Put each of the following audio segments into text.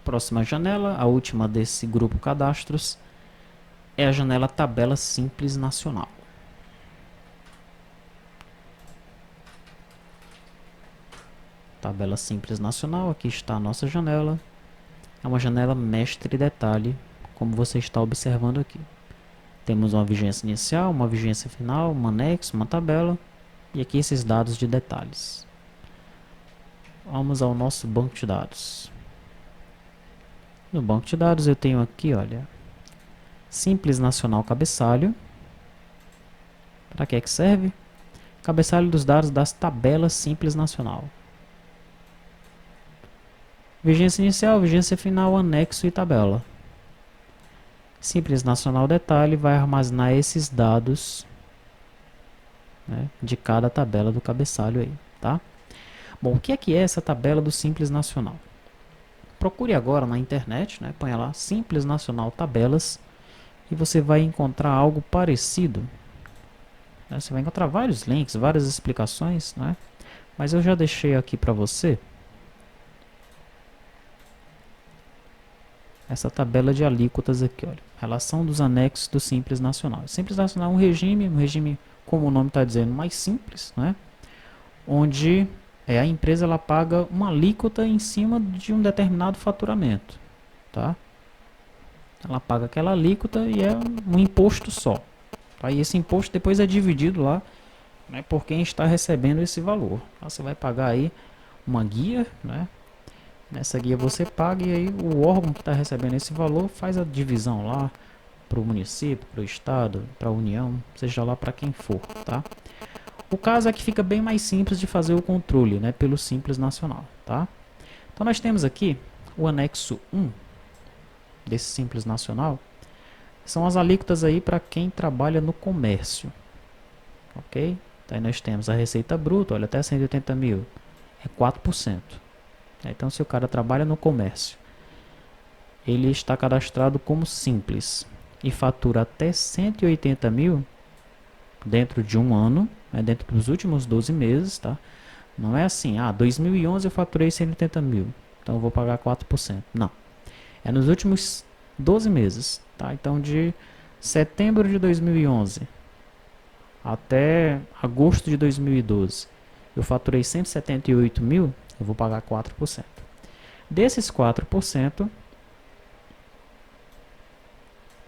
Próxima janela, a última desse grupo cadastros, é a janela Tabela Simples Nacional. Tabela Simples Nacional, aqui está a nossa janela. É uma janela mestre detalhe, como você está observando aqui. Temos uma vigência inicial, uma vigência final, um anexo, uma tabela e aqui esses dados de detalhes. Vamos ao nosso banco de dados. No banco de dados eu tenho aqui, olha, Simples Nacional Cabeçalho. Para que é que serve? Cabeçalho dos dados das tabelas Simples Nacional. Vigência inicial, vigência final, anexo e tabela. Simples Nacional Detalhe vai armazenar esses dados, né, de cada tabela do cabeçalho aí, tá? Bom, o que é essa tabela do Simples Nacional? Procure agora na internet, né, ponha lá Simples Nacional Tabelas e você vai encontrar algo parecido. Né? Você vai encontrar vários links, várias explicações, né? Mas eu já deixei aqui para você essa tabela de alíquotas aqui, olha. Relação dos anexos do Simples Nacional. Simples Nacional é um regime como o nome está dizendo, mais simples, né? Onde a empresa ela paga uma alíquota em cima de um determinado faturamento, tá? Ela paga aquela alíquota e é um imposto só. Tá? E esse imposto depois é dividido lá, né, por quem está recebendo esse valor. Tá? Você vai pagar aí uma guia, né? Nessa guia você paga e aí o órgão que está recebendo esse valor faz a divisão lá para o município, para o estado, para a União, seja lá para quem for, tá? O caso é que fica bem mais simples de fazer o controle, né, pelo Simples Nacional, tá? Então nós temos aqui o anexo 1 desse Simples Nacional, são as alíquotas aí para quem trabalha no comércio, ok? Então aí nós temos a receita bruta, olha, até 180 mil, é 4%. Então se o cara trabalha no comércio, ele está cadastrado como simples e fatura até 180 mil dentro de um ano, dentro dos últimos 12 meses, tá? Não é assim, 2011 eu faturei 180 mil, então eu vou pagar 4%. Não, é nos últimos 12 meses, tá? Então de setembro de 2011 até agosto de 2012, eu faturei 178 mil, eu vou pagar 4%. Desses 4%,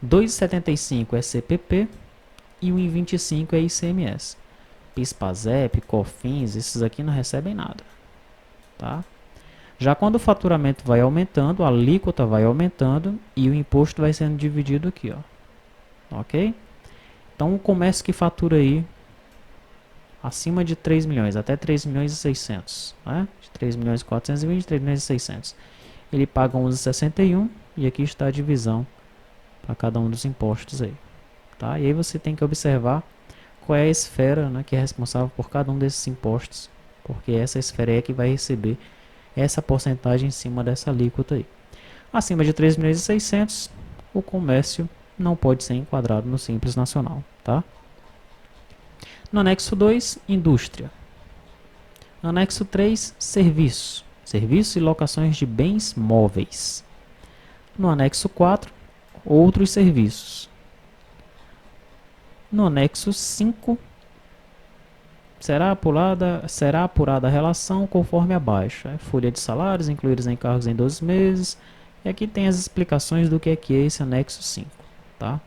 2,75 é CPP e 1,25 é ICMS. PIS/PASEP, COFINS, esses aqui não recebem nada, tá? Já quando o faturamento vai aumentando, a alíquota vai aumentando e o imposto vai sendo dividido aqui, ó. Ok? Então o comércio que fatura aí acima de 3 milhões, até 3 milhões e 600, né? De 3 milhões e 420, 3 milhões e 600. Ele paga 11,61 e aqui está a divisão para cada um dos impostos aí, tá? E aí você tem que observar qual é a esfera, né, que é responsável por cada um desses impostos, porque essa esfera é que vai receber essa porcentagem em cima dessa alíquota aí. Acima de 3 milhões e 600, o comércio não pode ser enquadrado no Simples Nacional, tá? No anexo 2, indústria. No anexo 3, serviço. Serviços e locações de bens móveis. No anexo 4, outros serviços. No anexo 5, será apurada a relação conforme abaixo. Folha de salários incluídos em cargos em 12 meses. E aqui tem as explicações do que é esse anexo 5. Tá?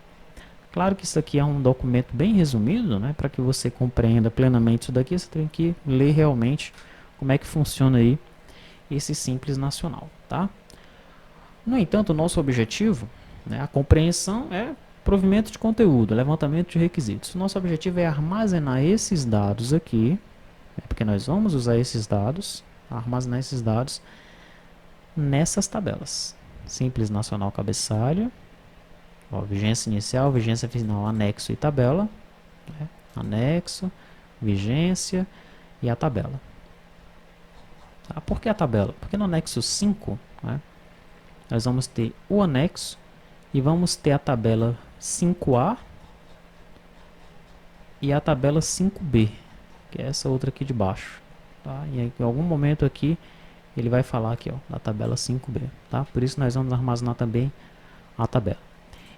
Claro que isso aqui é um documento bem resumido, né? Para que você compreenda plenamente isso daqui, você tem que ler realmente como é que funciona aí esse Simples Nacional. Tá? No entanto, o nosso objetivo, né, a compreensão é provimento de conteúdo, levantamento de requisitos. O nosso objetivo é armazenar esses dados aqui, porque nós vamos usar esses dados, armazenar esses dados nessas tabelas. Simples Nacional Cabeçalho, ó, vigência inicial, vigência final, anexo e tabela. Né? Anexo, vigência e a tabela. Tá? Por que a tabela? Porque no anexo 5, né, nós vamos ter o anexo e vamos ter a tabela 5A e a tabela 5B, que é essa outra aqui de baixo. Tá? E em algum momento aqui ele vai falar aqui, ó, da tabela 5B, tá? Por isso nós vamos armazenar também a tabela.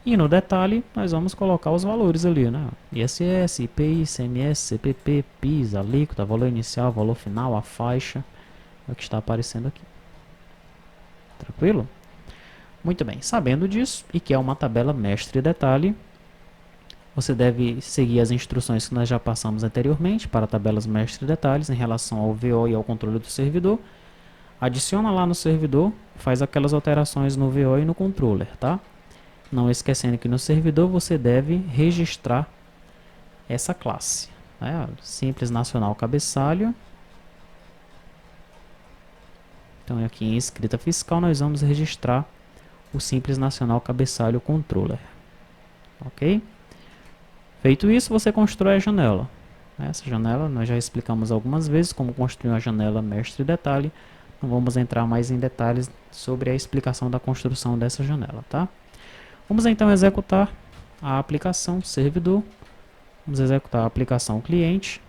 E no detalhe, nós vamos colocar os valores ali, né? ISS, IPI, ICMS, CPP, PIS, alíquota, valor inicial, valor final, a faixa, é o que está aparecendo aqui. Tranquilo? Muito bem, sabendo disso, e que é uma tabela mestre detalhe, você deve seguir as instruções que nós já passamos anteriormente para tabelas mestre detalhes em relação ao VO e ao controle do servidor. Adiciona lá no servidor, faz aquelas alterações no VO e no controller, tá? Não esquecendo que no servidor você deve registrar essa classe, né? Simples nacional cabeçalho. Então aqui em escrita fiscal nós vamos registrar o simples nacional cabeçalho controller, ok? Feito isso, você constrói a janela. Essa janela nós já explicamos algumas vezes como construir uma janela mestre detalhe. Não vamos entrar mais em detalhes sobre a explicação da construção dessa janela, tá? Vamos então executar a aplicação servidor. Vamos executar a aplicação cliente.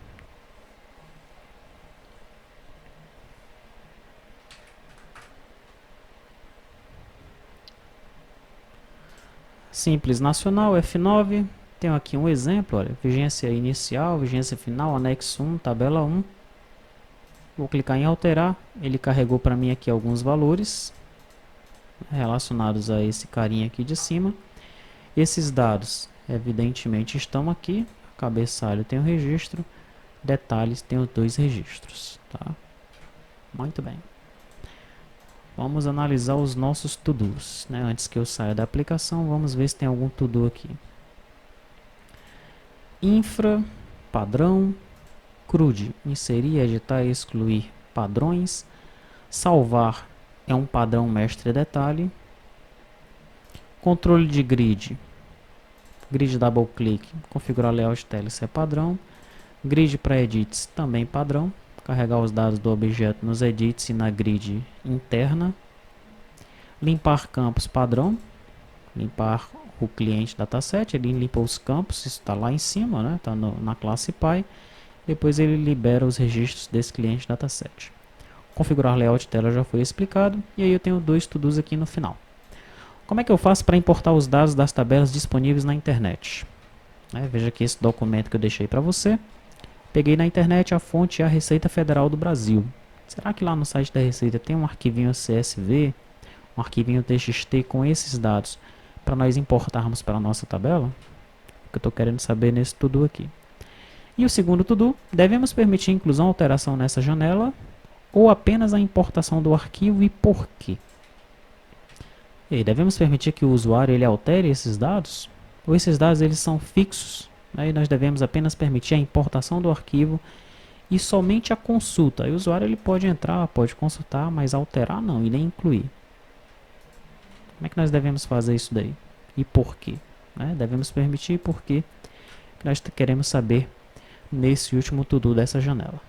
Simples nacional, F9. Tenho aqui um exemplo, olha, vigência inicial, vigência final, anexo 1, tabela 1. Vou clicar em alterar, ele carregou para mim aqui alguns valores relacionados a esse carinha aqui de cima. Esses dados, evidentemente, estão aqui. Cabeçalho tem um registro, detalhes tem os dois registros, tá? Muito bem. Vamos analisar os nossos to-dos, né? Antes que eu saia da aplicação, vamos ver se tem algum to-do aqui. Infra, padrão, CRUD, inserir, editar e excluir padrões. Salvar é um padrão mestre detalhe. Controle de grid, grid double click, configurar layout TLC é padrão. Grid para edits também padrão. Carregar os dados do objeto nos edits e na grid interna. Limpar campos padrão. Limpar o cliente dataset, ele limpa os campos, isso está lá em cima, né? Está na classe Py. Depois ele libera os registros desse cliente dataset. Configurar layout tela já foi explicado. E aí eu tenho dois to-dos aqui no final. Como é que eu faço para importar os dados das tabelas disponíveis na internet? Veja aqui esse documento que eu deixei para você. Peguei na internet, a fonte é a Receita Federal do Brasil. Será que lá no site da Receita tem um arquivinho CSV, um arquivinho TXT com esses dados para nós importarmos para a nossa tabela? O que eu estou querendo saber nesse to-do aqui. E o segundo to-do, devemos permitir inclusão ou alteração nessa janela ou apenas a importação do arquivo e por quê? E aí, devemos permitir que o usuário ele altere esses dados? Ou esses dados eles são fixos? Aí nós devemos apenas permitir a importação do arquivo e somente a consulta. Aí o usuário ele pode entrar, pode consultar, mas alterar não, e nem incluir. Como é que nós devemos fazer isso daí? E por quê? Devemos permitir e por quê? Que nós queremos saber nesse último to-do dessa janela.